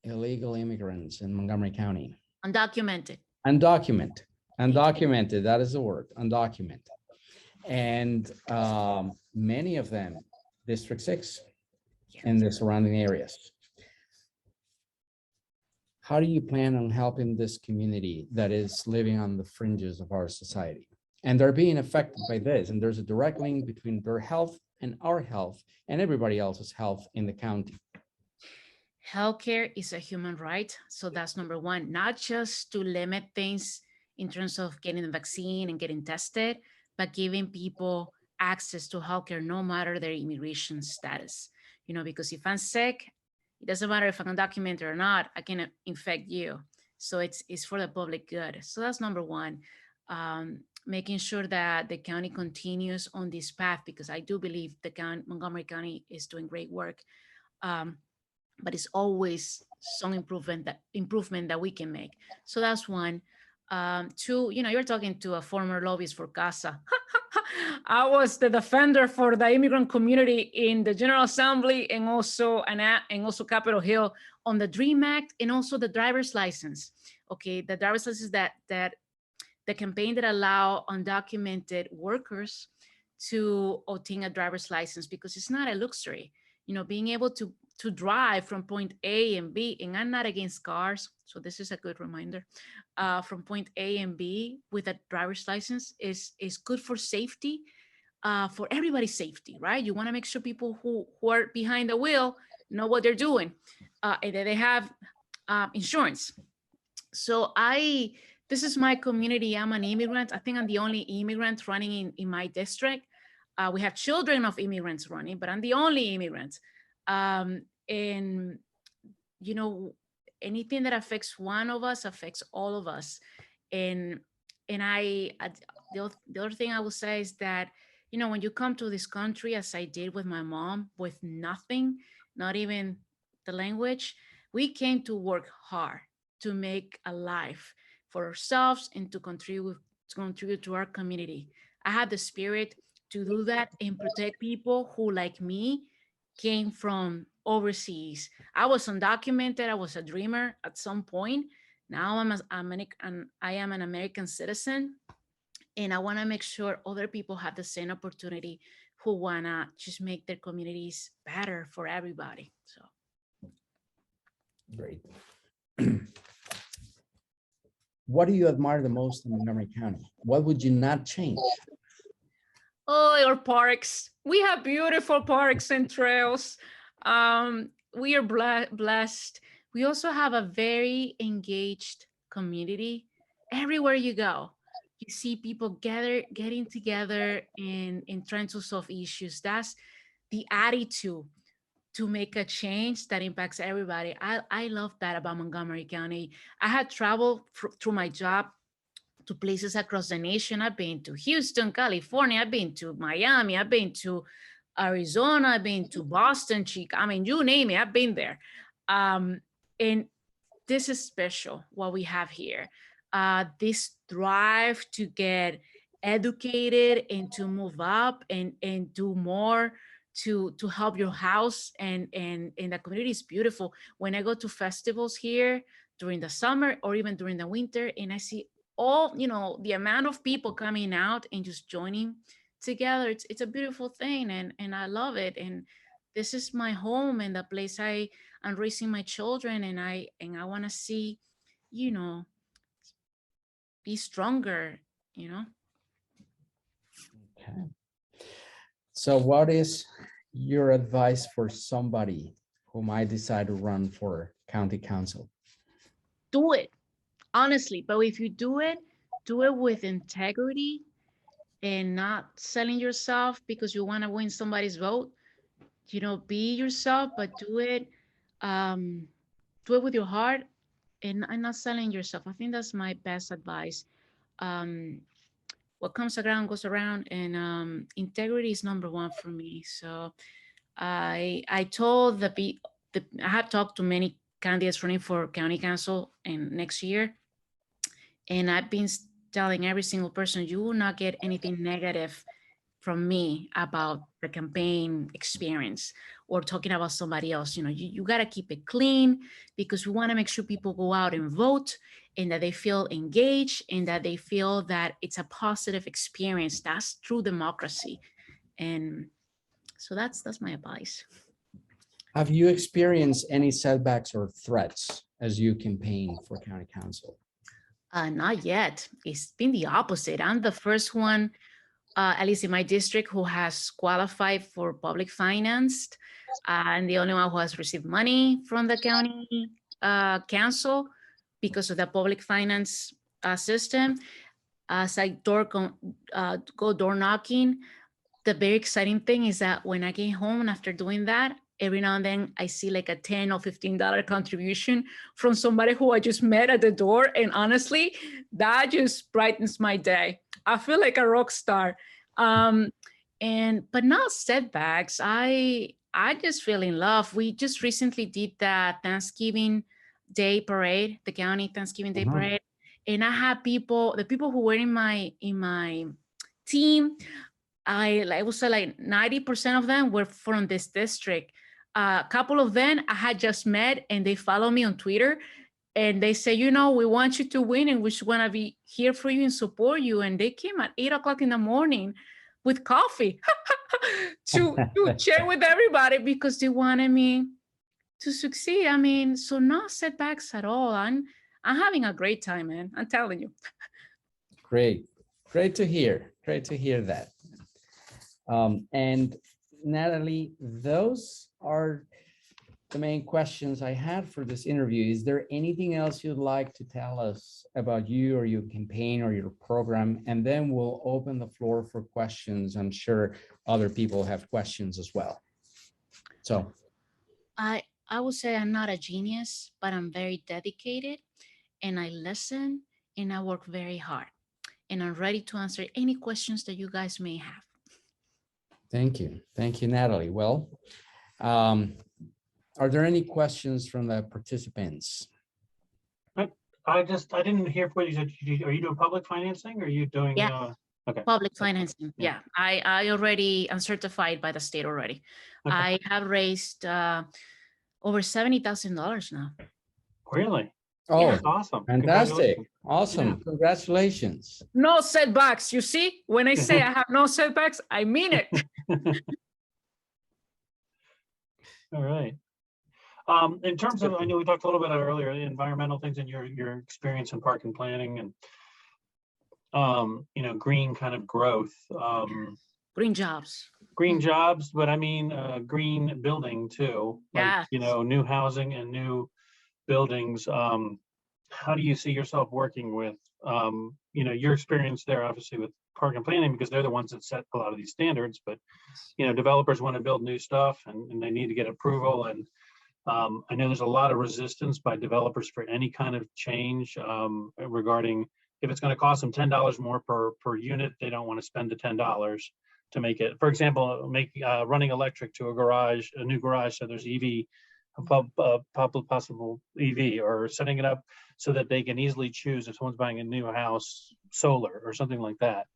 illegal immigrants in Montgomery County. Undocumented. Undocumented, that is the word, undocumented. And many of them, District 6 and the surrounding areas. How do you plan on helping this community that is living on the fringes of our society? And they're being affected by this, and there's a direct link between their health and our health and everybody else's health in the county. Healthcare is a human right. So that's number one, not just to limit things in terms of getting the vaccine and getting tested, but giving people access to healthcare no matter their immigration status. You know, because if I'm sick, it doesn't matter if I'm undocumented or not, I can infect you. So it's for the public good. So that's number one. Making sure that the county continues on this path, because I do believe Montgomery County is doing great work. But it's always some improvement that we can make. So that's one. Two, you know, you're talking to a former lobbyist for CASA. I was the defender for the immigrant community in the General Assembly and also Capitol Hill on the DREAM Act and also the driver's license. Okay, the driver's license that the campaign that allow undocumented workers to obtain a driver's license, because it's not a luxury. You know, being able to drive from point A and B, and I'm not against cars, so this is a good reminder, from point A and B with a driver's license is good for safety, for everybody's safety, right? You want to make sure people who are behind the wheel know what they're doing, and that they have insurance. So this is my community. I'm an immigrant. I think I'm the only immigrant running in my district. We have children of immigrants running, but I'm the only immigrant. And, you know, anything that affects one of us affects all of us. And the other thing I will say is that, you know, when you come to this country, as I did with my mom, with nothing, not even the language, we came to work hard to make a life for ourselves and to contribute to our community. I had the spirit to do that and protect people who, like me, came from overseas. I was undocumented. I was a dreamer at some point. Now I am an American citizen, and I want to make sure other people have the same opportunity who want to just make their communities better for everybody. So great. What do you admire the most in Montgomery County? What would you not change? Oh, our parks. We have beautiful parks and trails. We are blessed. We also have a very engaged community. Everywhere you go, you see people getting together and trying to solve issues. That's the attitude to make a change that impacts everybody. I love that about Montgomery County. I had traveled through my job to places across the nation. I've been to Houston, California. I've been to Miami. I've been to Arizona. I've been to Boston, Chicago. I mean, you name it, I've been there. And this is special, what we have here. This drive to get educated and to move up and do more to help your house and the community is beautiful. When I go to festivals here during the summer or even during the winter, and I see all, you know, the amount of people coming out and just joining together, it's a beautiful thing, and I love it. And this is my home and the place I'm raising my children, and I want to see, you know, be stronger, you know. Okay. So what is your advice for somebody who might decide to run for county council? Do it, honestly. But if you do it with integrity and not selling yourself because you want to win somebody's vote. You know, be yourself, but do it with your heart and not selling yourself. I think that's my best advice. what comes around goes around, and integrity is number one for me. So I told I have talked to many candidates running for county council and next year, and I've been telling every single person, you will not get anything negative from me about the campaign experience or talking about somebody else. You know, you got to keep it clean, because we want to make sure people go out and vote, and that they feel engaged, and that they feel that it's a positive experience. That's true democracy. And so that's my advice. Have you experienced any setbacks or threats as you campaign for county council? Not yet. It's been the opposite. I'm the first one, at least in my district, who has qualified for public financed, and the only one who has received money from the county council because of the public finance system. As I go door knocking, the very exciting thing is that when I get home and after doing that, every now and then I see like a $10 or $15 contribution from somebody who I just met at the door. And honestly, that just brightens my day. I feel like a rock star. But not setbacks. I just feel in love. We just recently did the Thanksgiving Day parade, the county Thanksgiving Day parade. And I had the people who were in my team, I would say like 90% of them were from this district. A couple of them I had just met, and they follow me on Twitter, and they say, you know, we want you to win, and we just want to be here for you and support you. And they came at 8 o'clock in the morning with coffee to share with everybody, because they wanted me to succeed. I mean, so no setbacks at all. I'm having a great time, man. I'm telling you. Great to hear. Great to hear that. And Natali, those are the main questions I had for this interview. Is there anything else you'd like to tell us about you or your campaign or your program? And then we'll open the floor for questions. I'm sure other people have questions as well. So I would say I'm not a genius, but I'm very dedicated, and I listen, and I work very hard, and I'm ready to answer any questions that you guys may have. Thank you, Natali. Well, are there any questions from the participants? I didn't hear what you said. Are you doing public financing, or are you doing? Yeah. Okay. Public financing. Yeah. I already am certified by the state already. Okay. I have raised over $70,000 now. Really? Oh, that's awesome. Fantastic. Awesome. Yeah. Congratulations. No setbacks. You see, when I say I have no setbacks, I mean it. All right. In terms of, I know we talked a little bit earlier, the environmental things and your experience in park and planning and, green kind of growth. Green jobs. Green jobs, but I mean, green building too. Like, new housing and new buildings. How do you see yourself working with, your experience there, obviously with park and planning, because they're the ones that set a lot of these standards, but, developers want to build new stuff and they need to get approval. And I know there's a lot of resistance by developers for any kind of change regarding if it's going to cost them $10 more per unit, they don't want to spend the $10 to make it. For example, running electric to a new garage, so there's possible EV, or setting it up so that they can easily choose if someone's buying a new house, solar or something like that.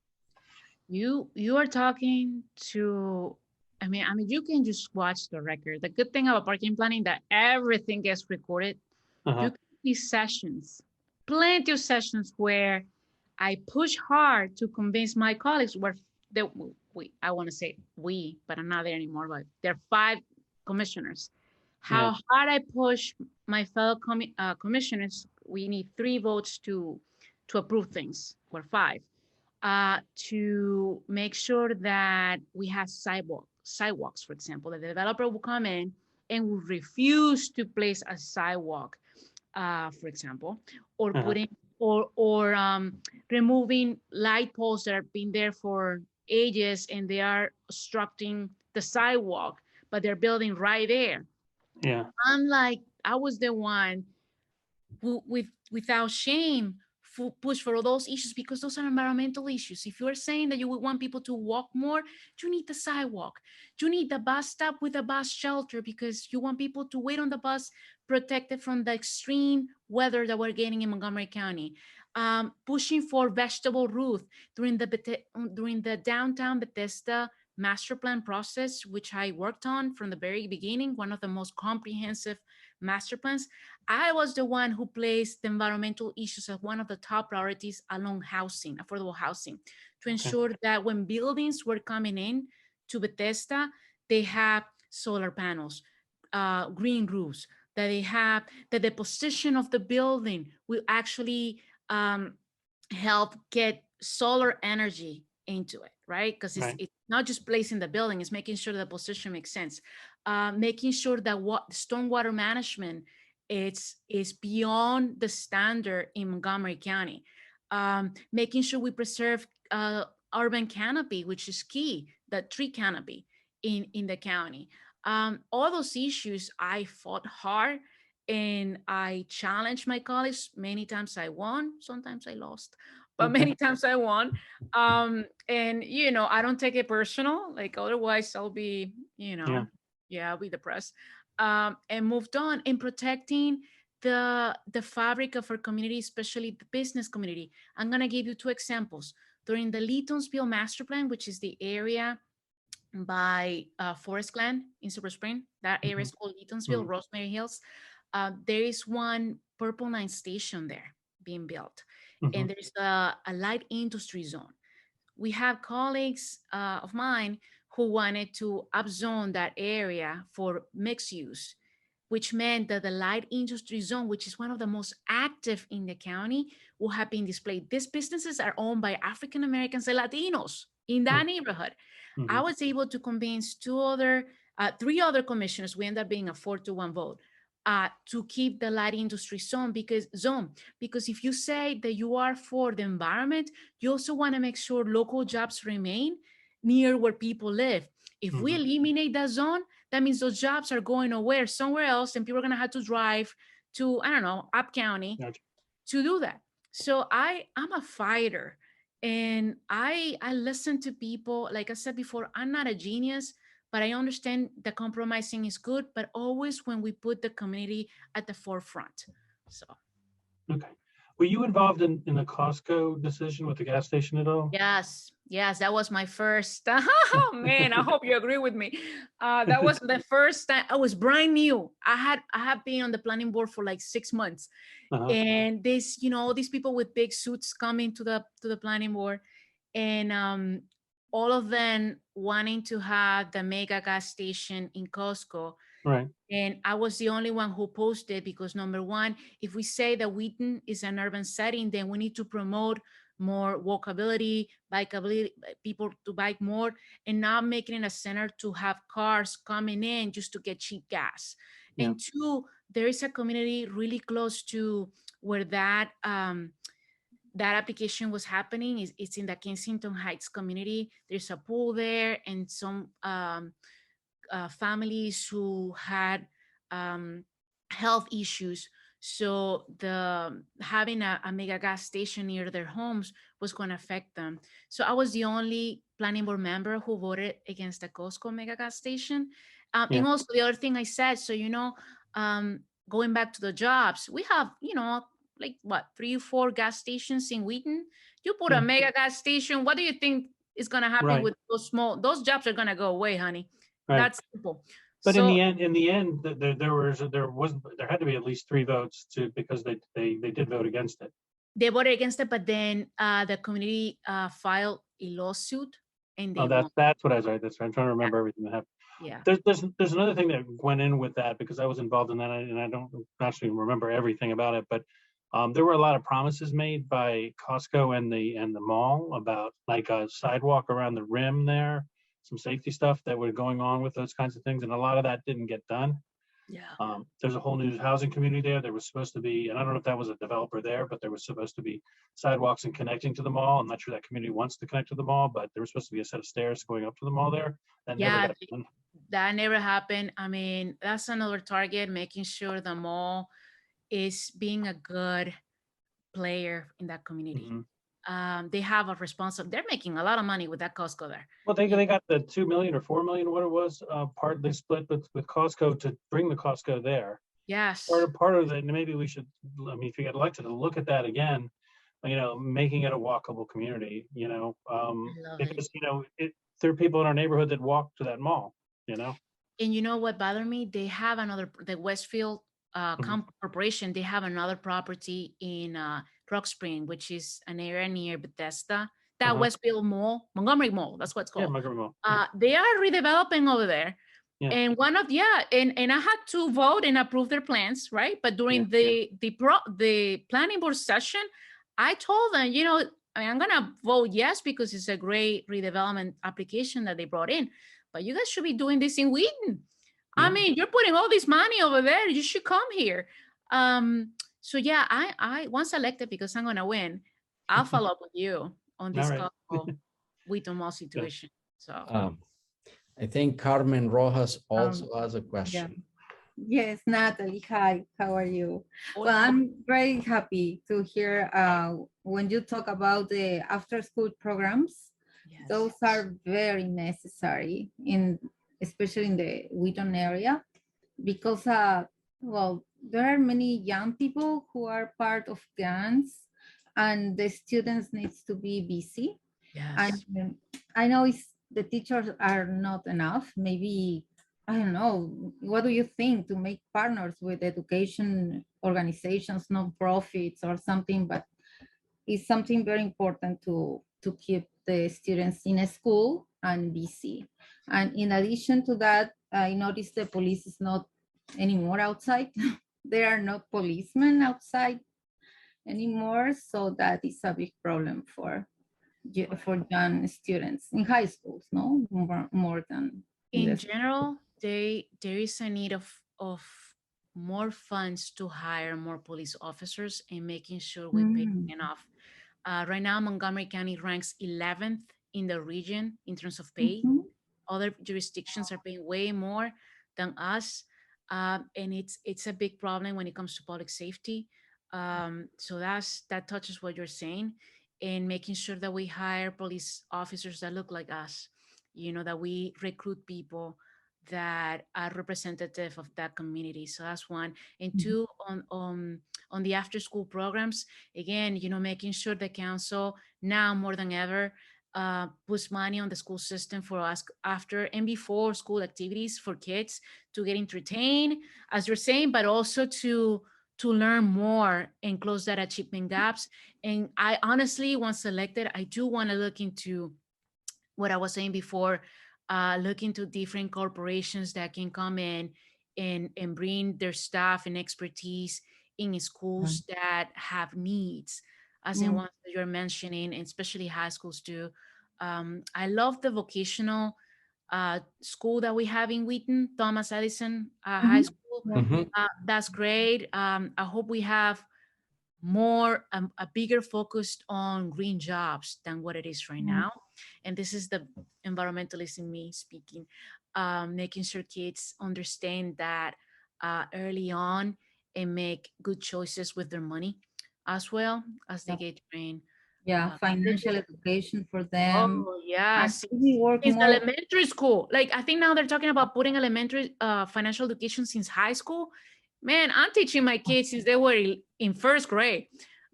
You are talking to, I mean, you can just watch the record. The good thing about parking planning that everything gets recorded. You can see sessions, plenty of sessions where I push hard to convince my colleagues I want to say we, but I'm not there anymore, but there are 5 commissioners. How hard I push my fellow commissioners, we need 3 votes to approve things, or 5, to make sure that we have sidewalks, for example. The developer will come in and will refuse to place a sidewalk, for example, or putting or removing light poles that have been there for ages and they are obstructing the sidewalk, but they're building right there. Yeah. I was the one who, without shame, push for all those issues because those are environmental issues. If you're saying that you would want people to walk more, you need the sidewalk. You need the bus stop with a bus shelter because you want people to wait on the bus protected from the extreme weather that we're getting in Montgomery County. Pushing for vegetable roof during the downtown Bethesda master plan process, which I worked on from the very beginning, one of the most comprehensive master plans. I was the one who placed the environmental issues as one of the top priorities along housing, affordable housing, to ensure that when buildings were coming in to Bethesda, they have solar panels, green roofs, that the position of the building will actually help get solar energy into it, right? Because it's not just placing the building, it's making sure the position makes sense. Making sure that stormwater management is beyond the standard in Montgomery County. Making sure we preserve urban canopy, which is key, the tree canopy in the county. All those issues I fought hard and I challenged my colleagues. Many times I won, sometimes I lost, but many times I won. And, you know, I don't take it personal, like otherwise I'll be, you know, I'll be depressed. And moved on in protecting the fabric of our community, especially the business community. I'm gonna give you 2 examples. During the Leetonsville Master Plan, which is the area by Forest Glen in Silver Spring, that area is called Leetonsville, Rosemary Hills. There is one Purple Line station there being built, and there's a light industry zone. We have colleagues of mine who wanted to upzone that area for mixed use, which meant that the light industry zone, which is one of the most active in the county, will have been displayed. These businesses are owned by African Americans and Latinos in that neighborhood. I was able to convince 3 other commissioners, we ended up being a 4-1 vote, to keep the light industry zone because if you say that you are for the environment, you also want to make sure local jobs remain near where people live. If we eliminate that zone, that means those jobs are going somewhere else, and people are going to have to drive to, I don't know, Up County to do that. So I'm a fighter, and I listen to people. Like I said before, I'm not a genius, but I understand that compromising is good, but always when we put the community at the forefront. So. Okay. Were you involved in the Costco decision with the gas station at all? Yes, that was my first. Oh man, I hope you agree with me. That was the first time. I was brand new. I had been on the planning board for like 6 months, and these people with big suits coming to the planning board, and all of them wanting to have the mega gas station in Costco. Right. And I was the only one who posted because, number one, if we say that Wheaton is an urban setting, then we need to promote more walkability, bikeability, people to bike more, and not making it a center to have cars coming in just to get cheap gas. Yeah. And 2, there is a community really close to where that application was happening. It's in the Kensington Heights community. There's a pool there and some families who had health issues. So having a mega gas station near their homes was going to affect them. So I was the only planning board member who voted against the Costco mega gas station. And also the other thing I said, so, going back to the jobs, we have, like 3 or 4 gas stations in Wheaton. You put a mega gas station, what do you think is going to happen with those jobs are going to go away, honey. Right. That's simple. But so, in the end, there had to be at least 3 votes because they did vote against it. They voted against it, but then the community filed a lawsuit, and they that's what I was right. That's right. I'm trying to remember everything that happened. Yeah. There's another thing that went in with that because I was involved in that, and I don't actually remember everything about it, but there were a lot of promises made by Costco and the mall about like a sidewalk around the rim there. Some safety stuff that were going on with those kinds of things, and a lot of that didn't get done. Yeah. There's a whole new housing community there. There was supposed to be, and I don't know if that was a developer there, but there was supposed to be sidewalks and connecting to the mall. I'm not sure that community wants to connect to the mall, but there was supposed to be a set of stairs going up to the mall there. That never got done. That never happened. I mean, that's another target, making sure the mall is being a good player in that community. Mhm. They have a responsible, they're making a lot of money with that Costco there. Well, they got the 2 million or 4 million, what it was, part they split with Costco to bring the Costco there. Yes. Part of it, maybe we should, I mean, if you get elected, to look at that again, making it a walkable community, love it. because, there are people in our neighborhood that walk to that mall, And you know what bothered me? They have another, the Westfield Mhm. Corporation, they have another property in Rock Spring, which is an area near Bethesda. That Uh-huh. Westfield Mall, Montgomery Mall, that's what it's Yeah, called. Montgomery Mall. They are redeveloping over there. Yeah. And and I had to vote and approve their plans, right? But during the planning board session, I told them, I'm gonna vote yes because it's a great redevelopment application that they brought in. But you guys should be doing this in Wheaton. I Yeah. mean, you're putting all this money over there. You should come here. So yeah, I once elected, because I'm gonna win, I'll follow up with you on this All right. Wheaton Mall situation. So I think Carmen Rojas also Um, has a question. Yes, Natalie, hi, how are you? Well, Hola. I'm very happy to hear when you talk about the after-school programs. yes. Those are very necessary, especially in the Wheaton area, because, well, there are many young people who are part of gangs, and the students needs to be busy. Yes. And I know the teachers are not enough. Maybe, I don't know, what do you think to make partners with education organizations, non-profits or something, but it's something very important to keep the students in a school and busy. And in addition to that, I noticed the police is not anymore outside. There are no policemen outside anymore. So that is a big problem for young students in high schools, no, more than In general, there is a need of more funds to hire more police officers and making sure we pay enough. Right now, Montgomery County ranks 11th in the region in terms of pay. Other jurisdictions are paying way more than us, and it's a big problem when it comes to public safety. So that touches what you're saying, and making sure that we hire police officers that look like us, that we recruit people that are representative of that community. So that's one. And two, on the after school programs, again, making sure the council now more than ever puts money on the school system for us after and before school activities for kids to get entertained, as you're saying, but also to learn more and close that achievement gaps. And I honestly, once elected, I do want to look into what I was saying before, look into different corporations that can come in and bring their staff and expertise in schools that have needs, as in ones that you're mentioning, and especially high schools too. I love the vocational school that we have in Wheaton, Thomas Edison High School. That's great. I hope we have more a bigger focus on green jobs than what it is right now. And this is the environmentalist in me speaking, making sure kids understand that early on and make good choices with their money as well as they get trained. Financial education for them. Oh yes, We work since more. elementary school. Like I think now they're talking about putting elementary financial education since high school. Man, I'm teaching my kids since they were in first grade.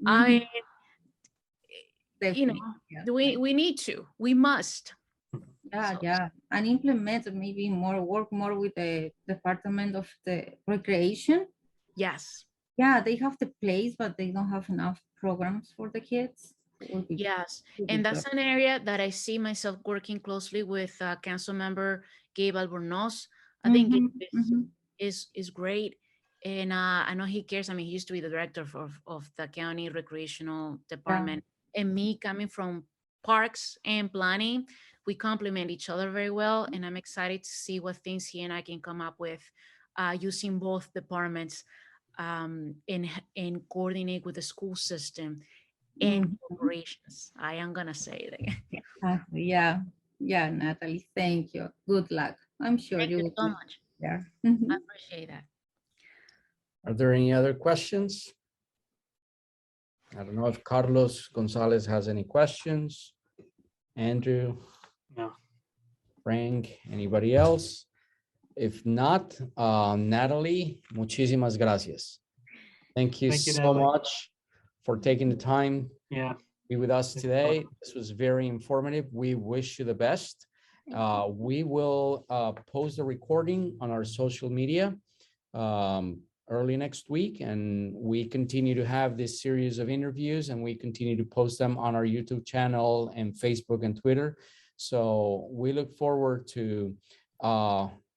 I mean, we need to, we must. And implement maybe work more with the Department of the Recreation. Yes. Yeah, they have the place, but they don't have enough programs for the kids. Yes, and that's an area that I see myself working closely with Council Member Gabe Albornoz. I think Gabe is great, and I know he cares. I mean, he used to be the director of the county recreational department, and me coming from parks and planning, we complement each other very well, and I'm excited to see what things he and I can come up with using both departments and coordinate with the school system and corporations. I am gonna say it again. Yeah, Natalie, thank you. Good luck. I'm sure Thank you you will so be much. there. I appreciate that. Are there any other questions? I don't know if Carlos Gonzalez has any questions. Andrew, No. Frank, anybody else? If not, Natalie, muchísimas gracias. Thank you Thank you, so Natalie. much for taking the time Yeah. to be with us You're today. welcome. This was very informative. We wish you the best. We will post the recording on our social media early next week, and we continue to have this series of interviews, and we continue to post them on our YouTube channel and Facebook and Twitter. So we look forward to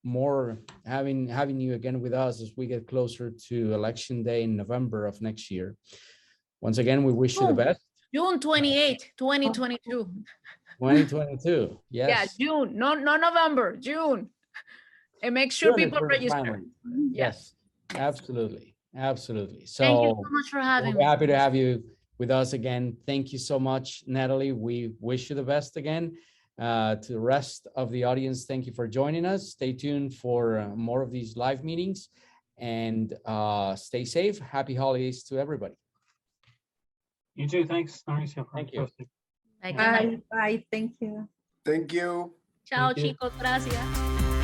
more having you again with us as we get closer to election day in November of next year. Once again, we wish you the best. June 28, 2022. 2022. Yeah, Yes. June, no November, June. And make sure Doing it people for the register. primary. Yeah. Yes, absolutely. Absolutely. Thank you So so much for having we're me. happy to have you with us again. Thank you so much, Natalie. We wish you the best again. To the rest of the audience, thank you for joining us. Stay tuned for more of these live meetings, and stay safe. Happy holidays to everybody. You too. Thanks, Mauricio. Thank you. Hosting. Bye, Bye, bye, thank you. Thank you. Ciao, Thank you. chicos. Gracias.